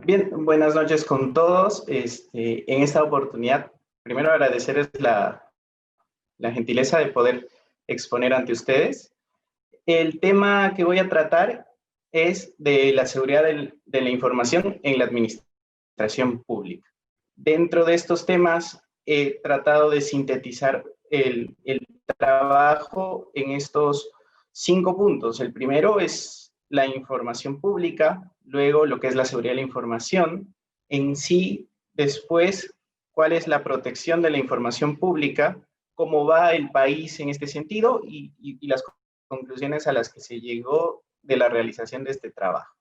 Bien, buenas noches con todos. En esta oportunidad, primero agradecerles la gentileza de poder exponer ante ustedes. El tema que voy a tratar es de la seguridad de la información en la administración pública. Dentro de estos temas, he tratado de sintetizar el trabajo en estos 5 puntos. El primero es la información pública, luego lo que es la seguridad de la información en sí, después cuál es la protección de la información pública, cómo va el país en este sentido y las conclusiones a las que se llegó de la realización de este trabajo.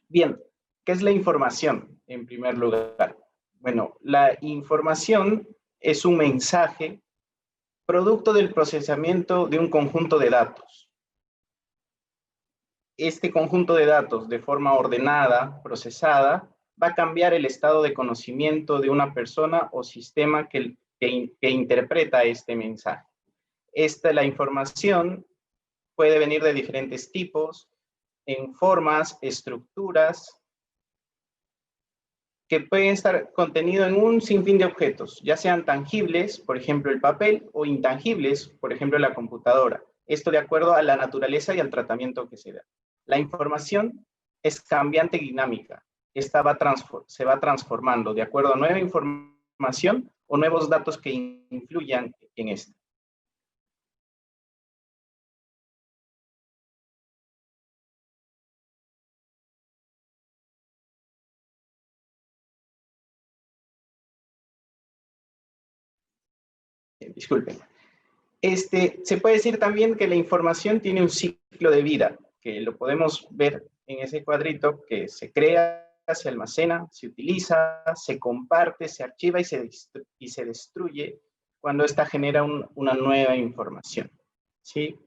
Bien, ¿qué es la información en primer lugar? Bueno, la información es un mensaje producto del procesamiento de un conjunto de datos. Este conjunto de datos, de forma ordenada, procesada, va a cambiar el estado de conocimiento de una persona o sistema que interpreta este mensaje. La información puede venir de diferentes tipos, en formas, estructuras, que pueden estar contenido en un sinfín de objetos, ya sean tangibles, por ejemplo el papel, o intangibles, por ejemplo la computadora. Esto de acuerdo a la naturaleza y al tratamiento que se da. La información es cambiante y dinámica. Esta se va transformando de acuerdo a nueva información o nuevos datos que influyan en esta. Disculpen. Se puede decir también que la información tiene un ciclo de vida, que lo podemos ver en ese cuadrito, que se crea, se almacena, se utiliza, se comparte, se archiva y se destruye cuando ésta genera una nueva información. ¿Sí?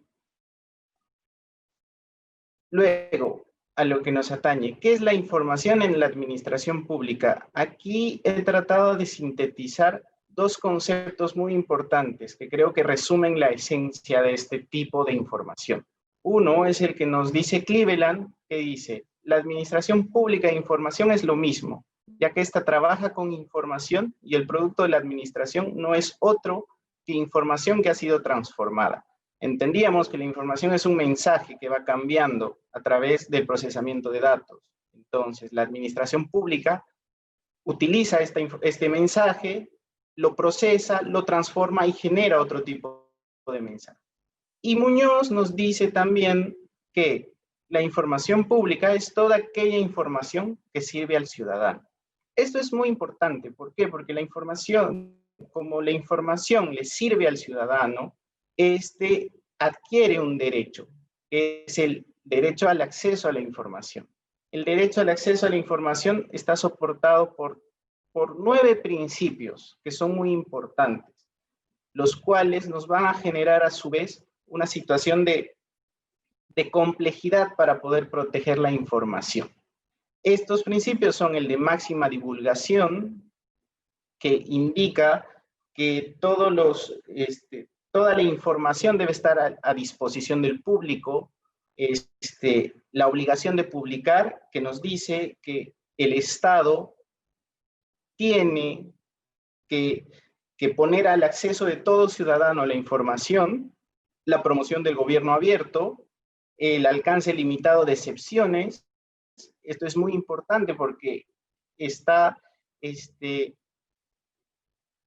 Luego, a lo que nos atañe, ¿qué es la información en la administración pública? Aquí he tratado de sintetizar dos conceptos muy importantes que creo que resumen la esencia de este tipo de información. Uno es el que nos dice Cleveland, que dice, la administración pública de información es lo mismo, ya que ésta trabaja con información y el producto de la administración no es otro que información que ha sido transformada. Entendíamos que la información es un mensaje que va cambiando a través del procesamiento de datos. Entonces, la administración pública utiliza este mensaje, lo procesa, lo transforma y genera otro tipo de mensaje. Y Muñoz nos dice también que la información pública es toda aquella información que sirve al ciudadano. Esto es muy importante. ¿Por qué? Porque la información, como la información le sirve al ciudadano, adquiere un derecho, que es el derecho al acceso a la información. El derecho al acceso a la información está soportado por 9 principios que son muy importantes, los cuales nos van a generar a su vez una situación de complejidad para poder proteger la información. Estos principios son el de máxima divulgación, que indica que toda la información debe estar a disposición del público. La obligación de publicar, que nos dice que el Estado tiene que poner al acceso de todo ciudadano la información, la promoción del gobierno abierto, el alcance limitado de excepciones. Esto es muy importante porque está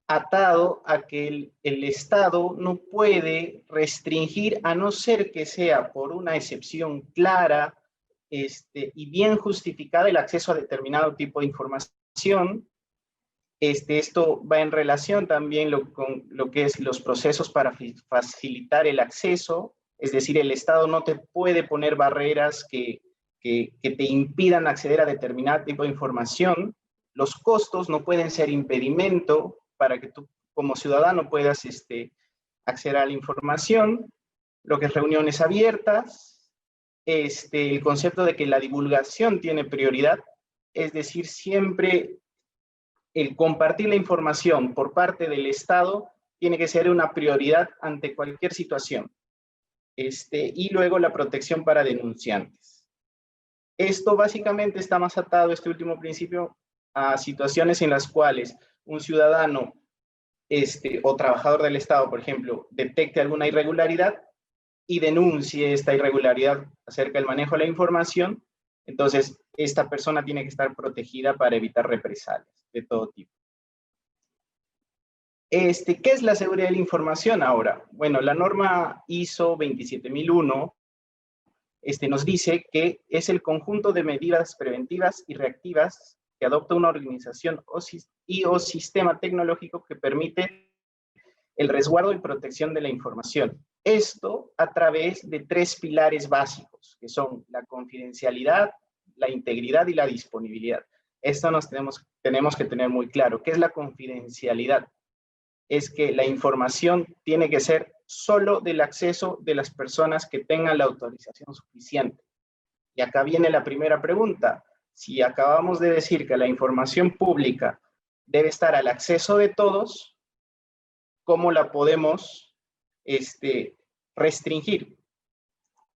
atado a que el Estado no puede restringir, a no ser que sea por una excepción clara y bien justificada, el acceso a determinado tipo de información. Esto va en relación también con lo que es los procesos para facilitar el acceso, es decir, el Estado no te puede poner barreras que te impidan acceder a determinado tipo de información. Los costos no pueden ser impedimento para que tú como ciudadano puedas acceder a la información, lo que es reuniones abiertas, el concepto de que la divulgación tiene prioridad, es decir, siempre el compartir la información por parte del Estado tiene que ser una prioridad ante cualquier situación. Y luego la protección para denunciantes. Esto básicamente está más atado, este último principio, a situaciones en las cuales un ciudadano o trabajador del Estado, por ejemplo, detecte alguna irregularidad y denuncie esta irregularidad acerca del manejo de la información. Entonces, esta persona tiene que estar protegida para evitar represalias de todo tipo. ¿Qué es la seguridad de la información ahora? Bueno, la norma ISO 27001 nos dice que es el conjunto de medidas preventivas y reactivas que adopta una organización o sistema tecnológico que permite el resguardo y protección de la información. Esto a través de 3 pilares básicos, que son la confidencialidad, la integridad y la disponibilidad. Esto tenemos que tener muy claro. ¿Qué es la confidencialidad? Es que la información tiene que ser solo del acceso de las personas que tengan la autorización suficiente. Y acá viene la primera pregunta. Si acabamos de decir que la información pública debe estar al acceso de todos, ¿cómo la podemos restringir?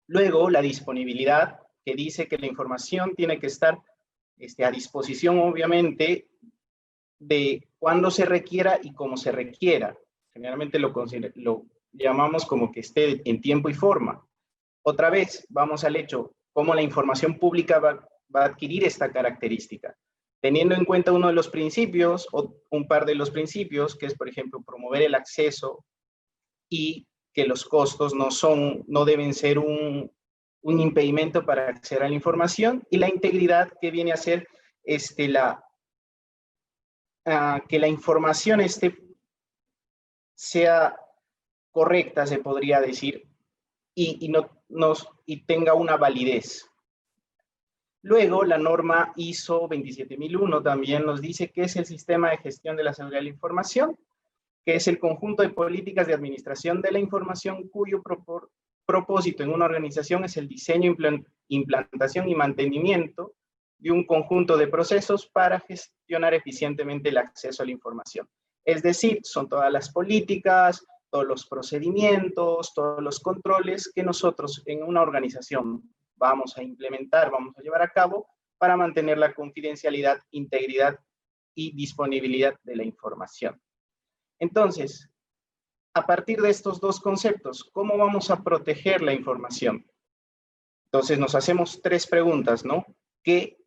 Luego, la disponibilidad, que dice que la información tiene que estar a disposición, obviamente, de cuándo se requiera y cómo se requiera. Generalmente lo llamamos como que esté en tiempo y forma. Otra vez, vamos al hecho, cómo la información pública va a adquirir esta característica. Teniendo en cuenta uno de los principios, o un par de los principios, que es, por ejemplo, promover el acceso y que los costos no deben ser un impedimento para acceder a la información, y la integridad, que viene a ser que la información sea correcta, se podría decir, y tenga una validez. Luego, la norma ISO 27001 también nos dice que es el sistema de gestión de la seguridad de la información, que es el conjunto de políticas de administración de la información cuyo propósito en una organización es el diseño, implantación y mantenimiento de un conjunto de procesos para gestionar eficientemente el acceso a la información. Es decir, son todas las políticas, todos los procedimientos, todos los controles que nosotros en una organización vamos a implementar, vamos a llevar a cabo para mantener la confidencialidad, integridad y disponibilidad de la información. Entonces, a partir de estos dos conceptos, ¿cómo vamos a proteger la información? Entonces nos hacemos 3 preguntas, ¿no? ¿Qué,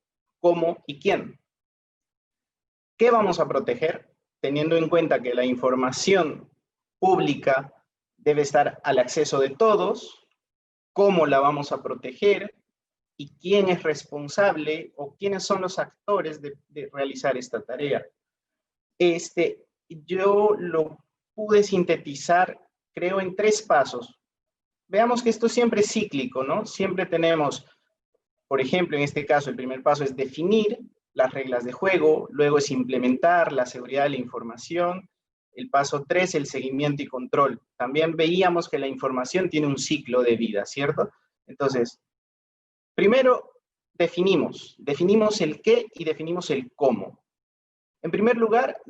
cómo y quién? ¿Qué vamos a proteger? Teniendo en cuenta que la información pública debe estar al acceso de todos. ¿Cómo la vamos a proteger? ¿Y quién es responsable o quiénes son los actores de realizar esta tarea? Yo lo pude sintetizar, creo, en 3 pasos. Veamos que esto siempre es cíclico, ¿no? Siempre tenemos, por ejemplo, en este caso, el primer paso es definir las reglas de juego, luego es implementar la seguridad de la información, el paso 3, el seguimiento y control. También veíamos que la información tiene un ciclo de vida, ¿cierto? Entonces, primero definimos el qué y definimos el cómo. En primer lugar,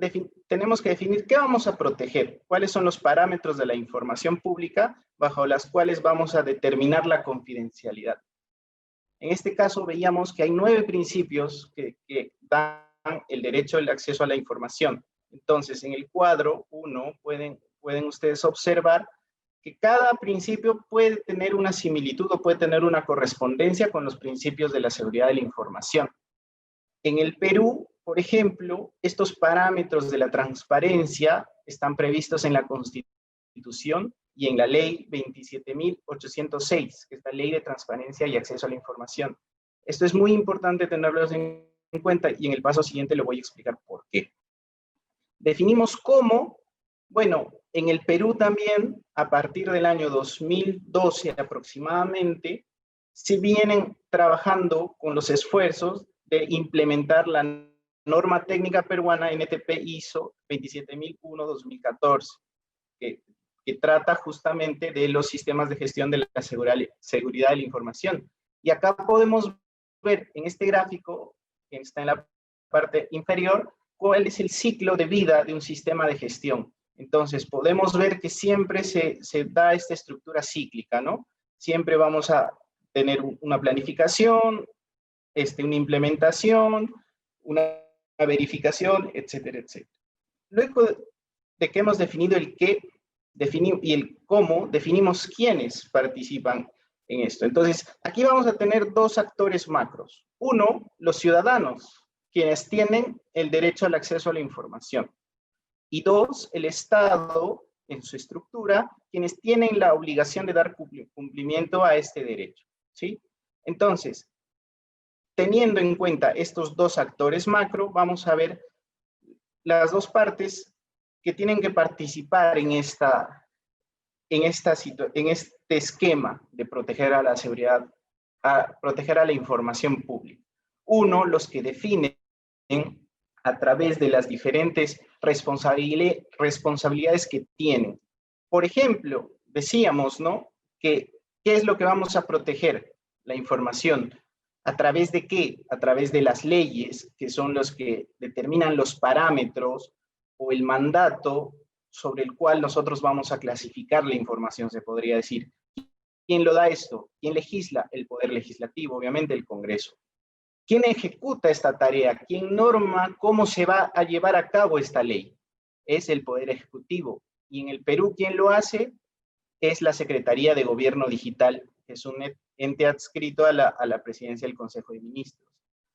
tenemos que definir qué vamos a proteger, cuáles son los parámetros de la información pública bajo las cuales vamos a determinar la confidencialidad. En este caso veíamos que hay 9 principios que dan el derecho al acceso a la información. Entonces, en el cuadro 1 pueden ustedes observar que cada principio puede tener una similitud o puede tener una correspondencia con los principios de la seguridad de la información. En el Perú, por ejemplo, estos parámetros de la transparencia están previstos en la Constitución y en la Ley 27.806, que es la Ley de Transparencia y Acceso a la Información. Esto es muy importante tenerlos en cuenta y en el paso siguiente le voy a explicar por qué. Definimos cómo, bueno, en el Perú también, a partir del año 2012 aproximadamente, se vienen trabajando con los esfuerzos de implementar la norma técnica peruana NTP ISO 27001-2014, que trata justamente de los sistemas de gestión de la seguridad de la información. Y acá podemos ver en este gráfico, que está en la parte inferior, cuál es el ciclo de vida de un sistema de gestión. Entonces, podemos ver que siempre se da esta estructura cíclica, ¿no? Siempre vamos a tener una planificación, una implementación, una verificación, etcétera, etcétera. Luego de que hemos definido el qué y el cómo, definimos quiénes participan en esto. Entonces, aquí vamos a tener dos actores macros. Uno, los ciudadanos, quienes tienen el derecho al acceso a la información. Y dos, el Estado, en su estructura, quienes tienen la obligación de dar cumplimiento a este derecho, ¿sí? Entonces, teniendo en cuenta estos dos actores macro, vamos a ver las dos partes que tienen que participar en este esquema de proteger a la seguridad, proteger a la información pública. Uno, los que definen a través de las diferentes responsabilidades que tienen. Por ejemplo, decíamos, ¿no? ¿Qué es lo que vamos a proteger? La información. ¿A través de qué? A través de las leyes, que son los que determinan los parámetros o el mandato sobre el cual nosotros vamos a clasificar la información, se podría decir. ¿Quién lo da esto? ¿Quién legisla? El Poder Legislativo, obviamente el Congreso. ¿Quién ejecuta esta tarea? ¿Quién norma cómo se va a llevar a cabo esta ley? Es el Poder Ejecutivo. Y en el Perú, ¿quién lo hace? Es la Secretaría de Gobierno Digital, que es un ente adscrito a la Presidencia del Consejo de Ministros.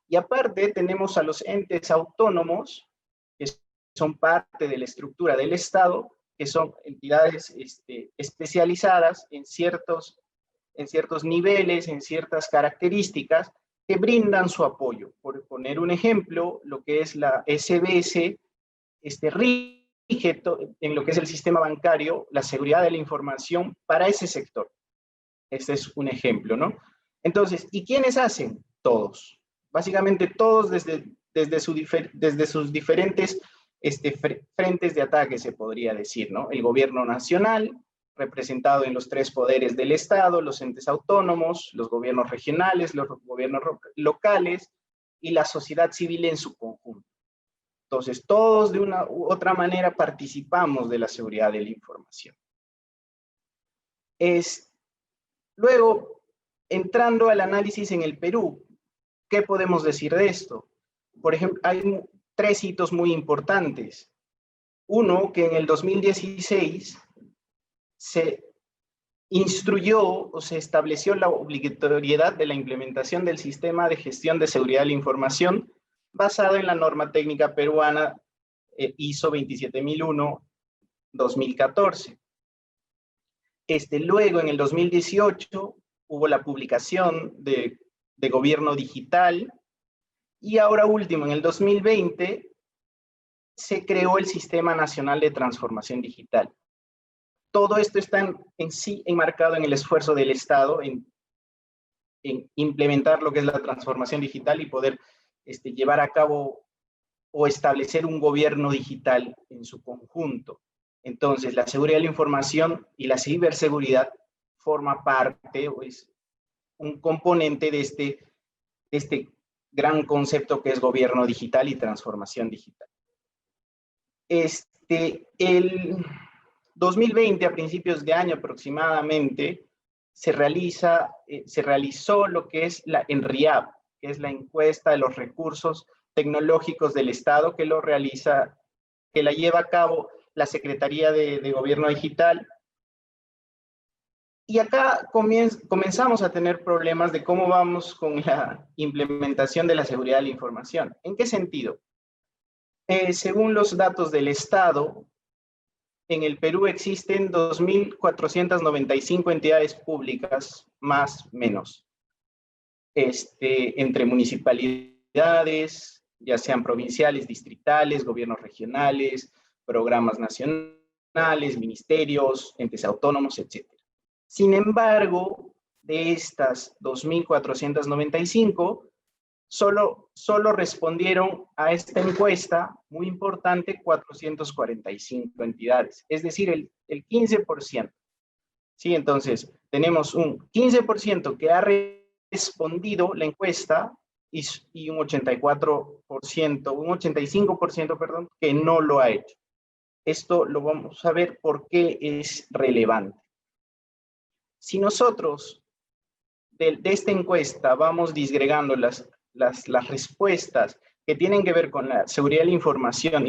Y aparte tenemos a los entes autónomos, que son parte de la estructura del Estado, que son entidades especializadas en ciertos niveles, en ciertas características, que brindan su apoyo. Por poner un ejemplo, lo que es la SBS, rige en lo que es el sistema bancario, la seguridad de la información para ese sector. Este es un ejemplo, ¿no? Entonces, ¿y quiénes hacen? Todos. Básicamente todos desde sus diferentes frentes de ataque, se podría decir, ¿no? El gobierno nacional, representado en los tres poderes del Estado, los entes autónomos, los gobiernos regionales, los gobiernos locales y la sociedad civil en su conjunto. Entonces, todos de una u otra manera participamos de la seguridad de la información. Luego, entrando al análisis en el Perú, ¿qué podemos decir de esto? Por ejemplo, hay tres hitos muy importantes. Uno, que en el 2016 se instruyó o se estableció la obligatoriedad de la implementación del sistema de gestión de seguridad de la información basado en la norma técnica peruana ISO 27001-2014. Luego, en el 2018, hubo la publicación de Gobierno Digital, y ahora último, en el 2020, se creó el Sistema Nacional de Transformación Digital. Todo esto está en sí enmarcado en el esfuerzo del Estado en implementar lo que es la transformación digital y poder llevar a cabo o establecer un gobierno digital en su conjunto. Entonces, la seguridad de la información y la ciberseguridad forma parte o es un componente de este gran concepto que es gobierno digital y transformación digital. El 2020, a principios de año aproximadamente, se realizó lo que es la ENRIAB, que es la encuesta de los recursos tecnológicos del Estado, que la lleva a cabo la Secretaría de Gobierno Digital. Y acá comenzamos a tener problemas de cómo vamos con la implementación de la seguridad de la información. ¿En qué sentido? Según los datos del Estado, en el Perú existen 2.495 entidades públicas, más o menos, entre municipalidades, ya sean provinciales, distritales, gobiernos regionales, programas nacionales, ministerios, entes autónomos, etc. Sin embargo, de estas 2.495, solo respondieron a esta encuesta, muy importante, 445 entidades, es decir, el 15%. ¿Sí? Entonces, tenemos un 15% que ha respondido la encuesta y un 85%, perdón, que no lo ha hecho. Esto lo vamos a ver por qué es relevante. Si nosotros de esta encuesta vamos disgregando las respuestas que tienen que ver con la seguridad de la información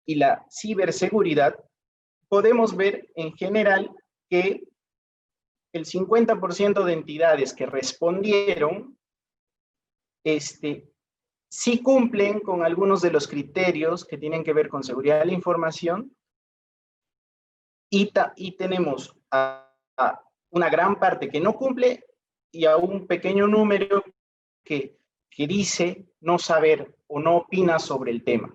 y la ciberseguridad, podemos ver en general que el 50% de entidades que respondieron sí cumplen con algunos de los criterios que tienen que ver con seguridad de la información, y tenemos a una gran parte que no cumple y a un pequeño número que dice no saber o no opina sobre el tema.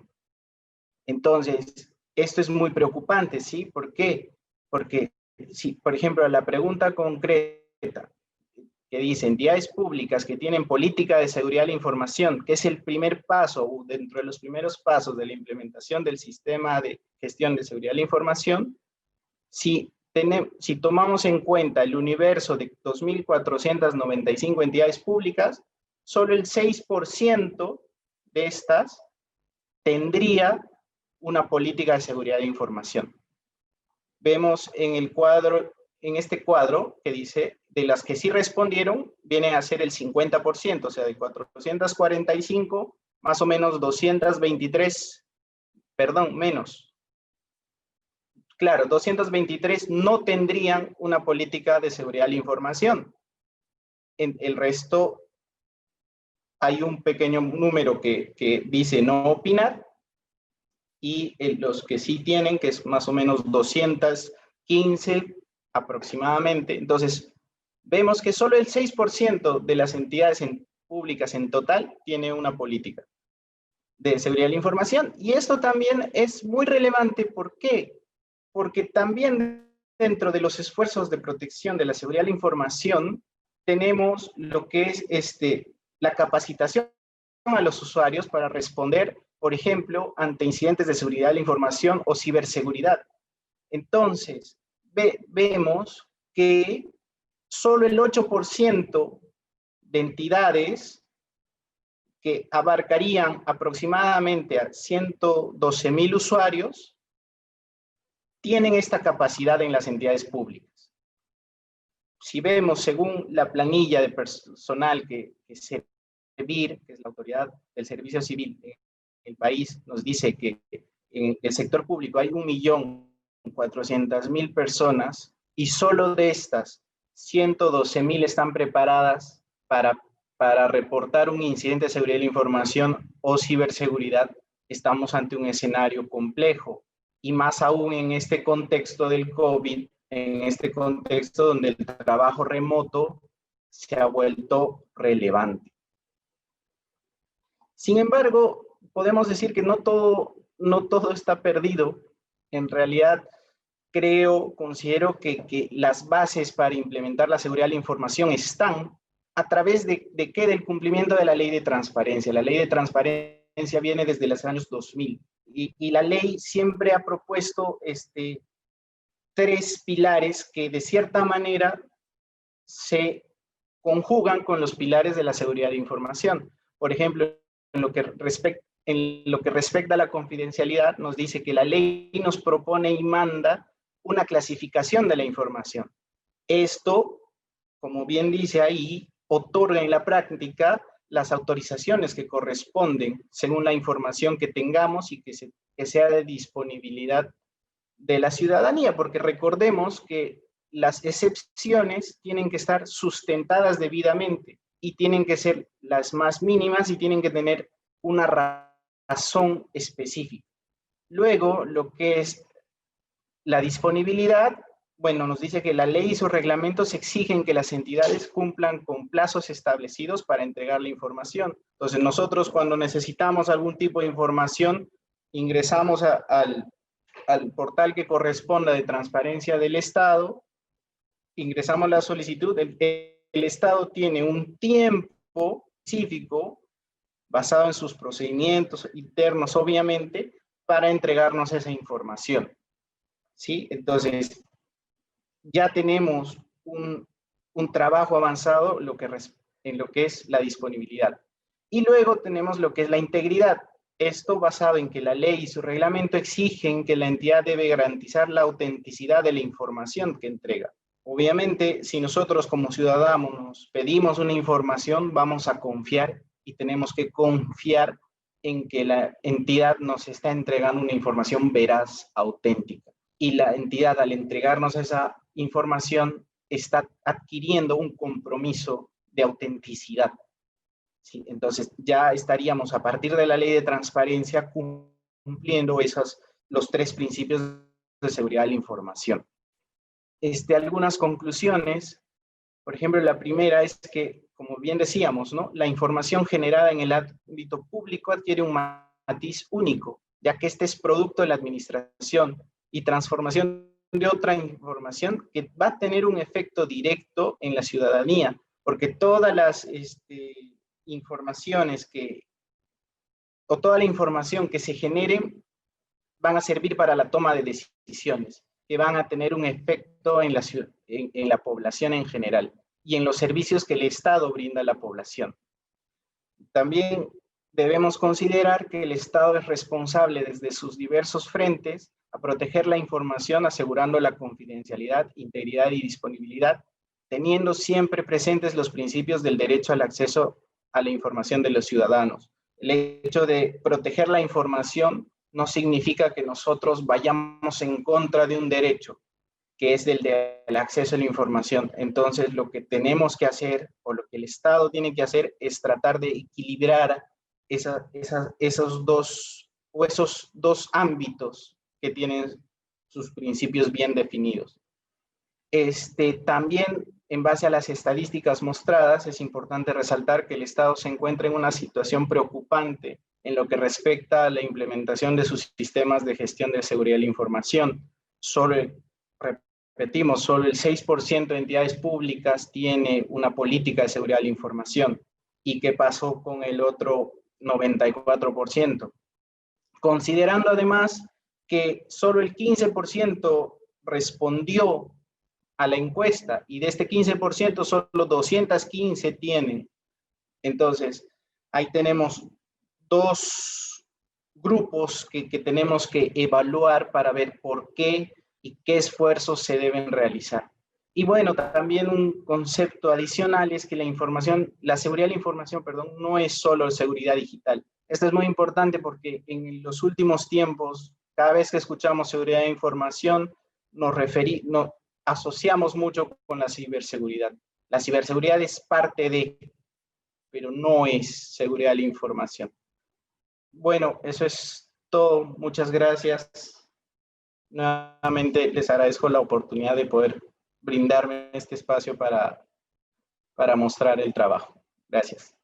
Entonces, esto es muy preocupante, ¿sí? ¿Por qué? Porque, si, por ejemplo, la pregunta concreta que dice entidades públicas que tienen política de seguridad de la información, que es el primer paso, o dentro de los primeros pasos de la implementación del sistema de gestión de seguridad de la información, si tomamos en cuenta el universo de 2.495 entidades públicas, solo el 6% de estas tendría una política de seguridad de información. Vemos en este cuadro que dice, de las que sí respondieron, vienen a ser el 50%, o sea, de 445, más o menos 223, perdón, menos. Claro, 223 no tendrían una política de seguridad de la información. En el resto, hay un pequeño número que dice no opinar, y los que sí tienen, que es más o menos 215 aproximadamente. Entonces, vemos que solo el 6% de las entidades públicas en total tiene una política de seguridad de la información. Y esto también es muy relevante. ¿Por qué? Porque también dentro de los esfuerzos de protección de la seguridad de la información, tenemos lo que es la capacitación a los usuarios para responder, por ejemplo, ante incidentes de seguridad de la información o ciberseguridad. Entonces, vemos que solo el 8% de entidades, que abarcarían aproximadamente a 112,000 usuarios, tienen esta capacidad en las entidades públicas. Si vemos, según la planilla de personal que SEBIR, que es la autoridad del servicio civil en el país, nos dice que en el sector público hay 1.400.000 personas, y solo de estas 112,000 están preparadas para reportar un incidente de seguridad de la información o ciberseguridad. Estamos ante un escenario complejo, y más aún en este contexto del COVID, en este contexto donde el trabajo remoto se ha vuelto relevante. Sin embargo, podemos decir que no todo está perdido. En realidad, considero que las bases para implementar la seguridad de la información están a través de qué, del cumplimiento de la ley de transparencia. La ley de transparencia viene desde los años 2000, y la ley siempre ha propuesto tres pilares que de cierta manera se conjugan con los pilares de la seguridad de información. Por ejemplo, en lo que respecta a la confidencialidad, nos dice que la ley nos propone y manda una clasificación de la información. Esto, como bien dice ahí, otorga en la práctica las autorizaciones que corresponden según la información que tengamos y que sea de disponibilidad de la ciudadanía, porque recordemos que las excepciones tienen que estar sustentadas debidamente y tienen que ser las más mínimas y tienen que tener una razón específica. Luego, lo que es la disponibilidad, bueno, nos dice que la ley y sus reglamentos exigen que las entidades cumplan con plazos establecidos para entregar la información. Entonces, nosotros cuando necesitamos algún tipo de información, ingresamos al portal que corresponda de transparencia del Estado, ingresamos la solicitud, el Estado tiene un tiempo específico basado en sus procedimientos internos, obviamente, para entregarnos esa información. ¿Sí? Entonces, ya tenemos un trabajo avanzado en lo que es la disponibilidad. Y luego tenemos lo que es la integridad. Esto basado en que la ley y su reglamento exigen que la entidad debe garantizar la autenticidad de la información que entrega. Obviamente, si nosotros como ciudadanos pedimos una información, vamos a confiar y tenemos que confiar en que la entidad nos está entregando una información veraz, auténtica. Y la entidad, al entregarnos esa información, está adquiriendo un compromiso de autenticidad. ¿Sí? Entonces, ya estaríamos, a partir de la ley de transparencia, cumpliendo los 3 principios de seguridad de la información. Algunas conclusiones. Por ejemplo, la primera es que, como bien decíamos, ¿no?, la información generada en el ámbito público adquiere un matiz único, ya que este es producto de la administración y transformación de otra información que va a tener un efecto directo en la ciudadanía, porque todas las informaciones toda la información que se genere van a servir para la toma de decisiones, que van a tener un efecto en la población en general y en los servicios que el Estado brinda a la población. También debemos considerar que el Estado es responsable desde sus diversos frentes a proteger la información, asegurando la confidencialidad, integridad y disponibilidad, teniendo siempre presentes los principios del derecho al acceso a la información de los ciudadanos. El hecho de proteger la información no significa que nosotros vayamos en contra de un derecho, que es del acceso a la información. Entonces, lo que tenemos que hacer, o lo que el Estado tiene que hacer, es tratar de equilibrar esos dos ámbitos que tienen sus principios bien definidos. También, en base a las estadísticas mostradas, es importante resaltar que el Estado se encuentra en una situación preocupante en lo que respecta a la implementación de sus sistemas de gestión de seguridad de la información. Repetimos, solo el 6% de entidades públicas tiene una política de seguridad de la información. ¿Y qué pasó con el otro 94%? Considerando además que solo el 15% respondió a la encuesta y de este 15% solo 215 tienen. Entonces, ahí tenemos 2 grupos que tenemos que evaluar para ver por qué y qué esfuerzos se deben realizar. Y bueno, también un concepto adicional es que la seguridad de la información, no es solo seguridad digital. Esto es muy importante porque en los últimos tiempos, cada vez que escuchamos seguridad de información, nos asociamos mucho con la ciberseguridad. La ciberseguridad es parte de, pero no es seguridad de la información. Bueno, eso es todo. Muchas gracias. Nuevamente les agradezco la oportunidad de poder brindarme este espacio para mostrar el trabajo. Gracias.